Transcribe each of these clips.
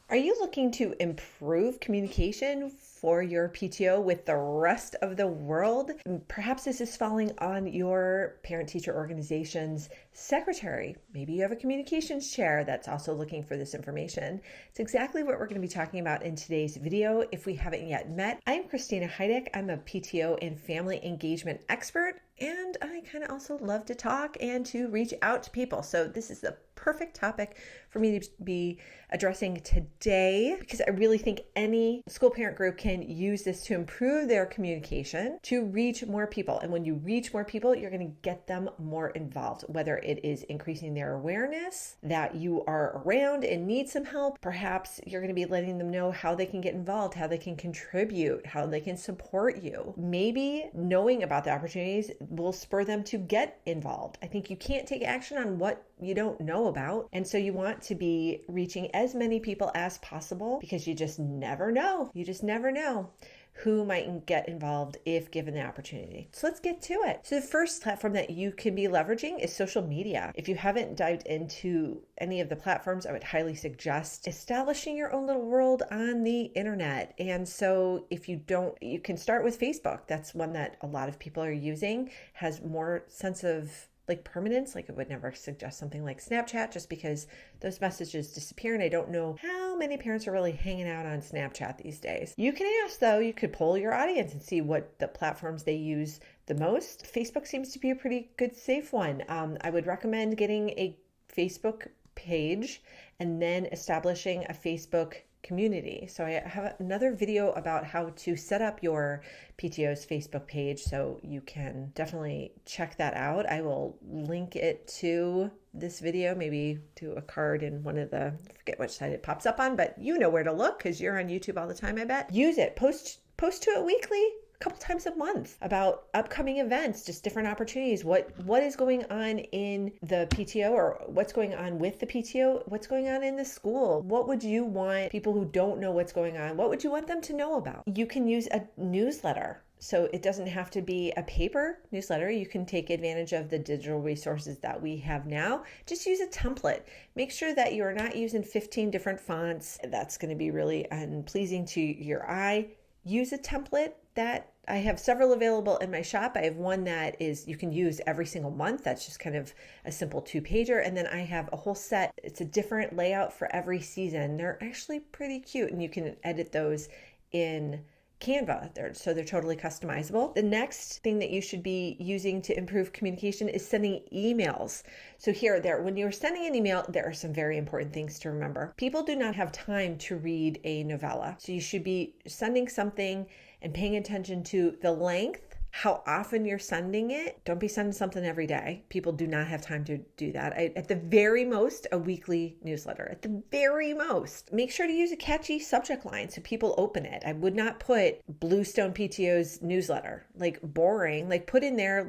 Are you looking to improve communication for your PTO with the rest of the world? Perhaps this is falling on your parent-teacher organization's secretary. Maybe you have a communications chair that's also looking for this information. It's exactly what we're going to be talking about in today's video. If we haven't yet met, I'm Christina Heideck. I'm a PTO and family engagement expert, and I kind of also love to talk and to reach out to people. So this is the perfect topic for me to be addressing today, because I really think any school parent group can use this to improve their communication, to reach more people. And when you reach more people, you're going to get them more involved, whether it is increasing their awareness that you are around and need some help. Perhaps you're going to be letting them know how they can get involved, how they can contribute, how they can support you. Maybe knowing about the opportunities will spur them to get involved. I think you can't take action on what you don't know about. And so you want to be reaching as many people as possible, because you just never know. You just never know who might get involved if given the opportunity. So let's get to it. So the first platform that you can be leveraging is social media. If you haven't dived into any of the platforms, I would highly suggest establishing your own little world on the internet. And so if you don't, you can start with Facebook. That's one that a lot of people are using, has more sense of permanence. I would never suggest something like Snapchat, just because those messages disappear, and I don't know how many parents are really hanging out on Snapchat these days. You can ask, though, you could poll your audience and see what the platforms they use the most. Facebook seems to be a pretty good, safe one. I would recommend getting a Facebook page and then establishing a Facebook community. So I have another video about how to set up your PTO's Facebook page, so you can definitely check that out. I will link it to this video, maybe to a card in one of the, I forget which side it pops up on, but you know where to look because you're on YouTube all the time, I bet. Use it. Post to it weekly, a couple times a month, about upcoming events, just different opportunities. What is going on in the PTO, or what's going on with the PTO? What's going on in the school? What would you want people who don't know what's going on? What would you want them to know about? You can use a newsletter. So it doesn't have to be a paper newsletter. You can take advantage of the digital resources that we have now. Just use a template. Make sure that you're not using 15 different fonts. That's going to be really unpleasing to your eye. Use a template that I have several available in my shop. I have one that is you can use every single month. That's just kind of a simple 2-pager. And then I have a whole set. It's a different layout for every season. They're actually pretty cute, and you can edit those in Canva. They're totally customizable. The next thing that you should be using to improve communication is sending emails. So when you're sending an email, there are some very important things to remember. People do not have time to read a novella. So you should be sending something and paying attention to the length, how often you're sending it. Don't be sending something every day. People do not have time to do that. At the very most, a weekly newsletter. At the very most. Make sure to use a catchy subject line so people open it. I would not put Bluestone PTO's newsletter, boring. Put in there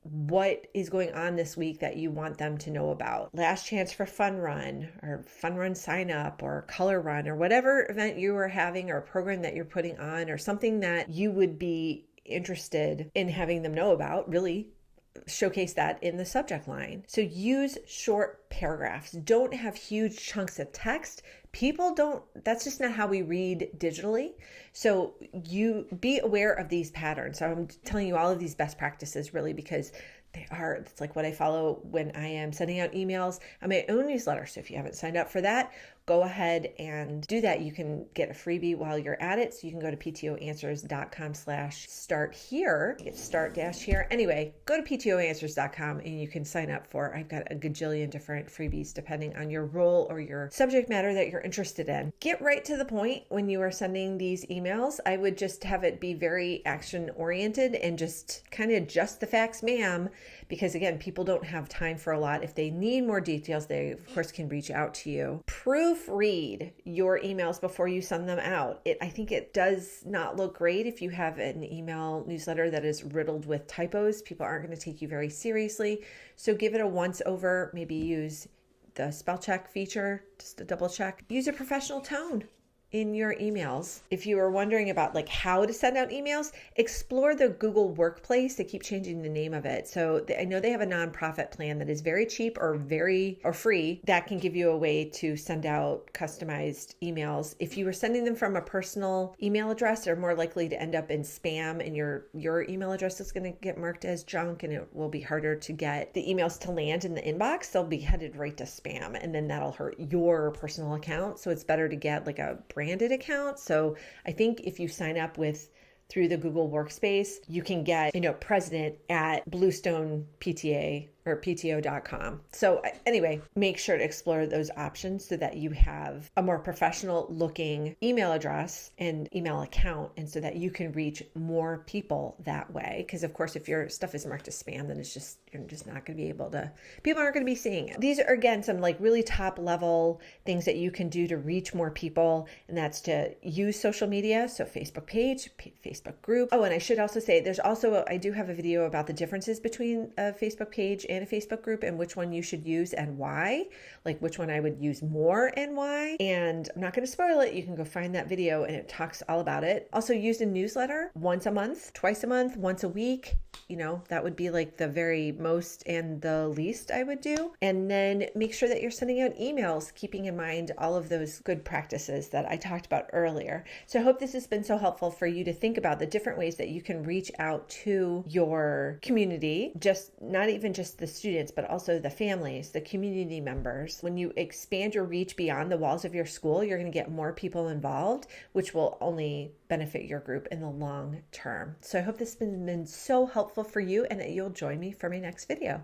what is going on this week that you want them to know about. Last chance for fun run, or fun run sign up, or color run, or whatever event you are having, or program that you're putting on, or something that you would be interested in having them know about. Really showcase that in the subject line. So use short paragraphs. Don't have huge chunks of text. That's just not how we read digitally. So you be aware of these patterns. So I'm telling you all of these best practices really because it's like what I follow when I am sending out emails on my own newsletter. So if you haven't signed up for that, go ahead and do that. You can get a freebie while you're at it. So you can go to ptoanswers.com/start here. Get start dash here. Anyway, go to ptoanswers.com and you can sign up for, I've got a gajillion different freebies depending on your role or your subject matter that you're interested in. Get right to the point when you are sending these emails. I would just have it be very action oriented and just kind of just the facts, ma'am, because again, people don't have time for a lot. If they need more details, they of course can reach out to you. Proofread your emails before you send them out. I think it does not look great if you have an email newsletter that is riddled with typos. People aren't going to take you very seriously. So give it a once over. Maybe use the spell check feature just to double check. Use a professional tone. in your emails. If you are wondering about like how to send out emails, explore the Google Workplace. They keep changing the name of it. So I know they have a nonprofit plan that is very cheap or free that can give you a way to send out customized emails. If you were sending them from a personal email address, they're more likely to end up in spam, and your email address is going to get marked as junk, and it will be harder to get the emails to land in the inbox. They'll be headed right to spam, and then that'll hurt your personal account. So it's better to get like a branded account. So I think if you sign up through the Google Workspace, you can get, president at Bluestone PTA or PTO.com. So anyway, make sure to explore those options so that you have a more professional looking email address and email account, and so that you can reach more people that way. Because of course, if your stuff is marked as spam, then you're just not going to be able to, people aren't going to be seeing it. These are, again, some like really top level things that you can do to reach more people, and that's to use social media. So Facebook page, Facebook group. Oh, and I should also say, I do have a video about the differences between a Facebook page and a Facebook group, and which one you should use and why, like which one I would use more and why. And I'm not going to spoil it. You can go find that video, and it talks all about it. Also, use a newsletter once a month, twice a month, once a week. That would be like the very most and the least I would do. And then make sure that you're sending out emails, keeping in mind all of those good practices that I talked about earlier. So I hope this has been so helpful for you to think about the different ways that you can reach out to your community, not even just the students, but also the families, the community members. When you expand your reach beyond the walls of your school, you're going to get more people involved, which will only benefit your group in the long term. So I hope this has been so helpful for you, and that you'll join me for my next video.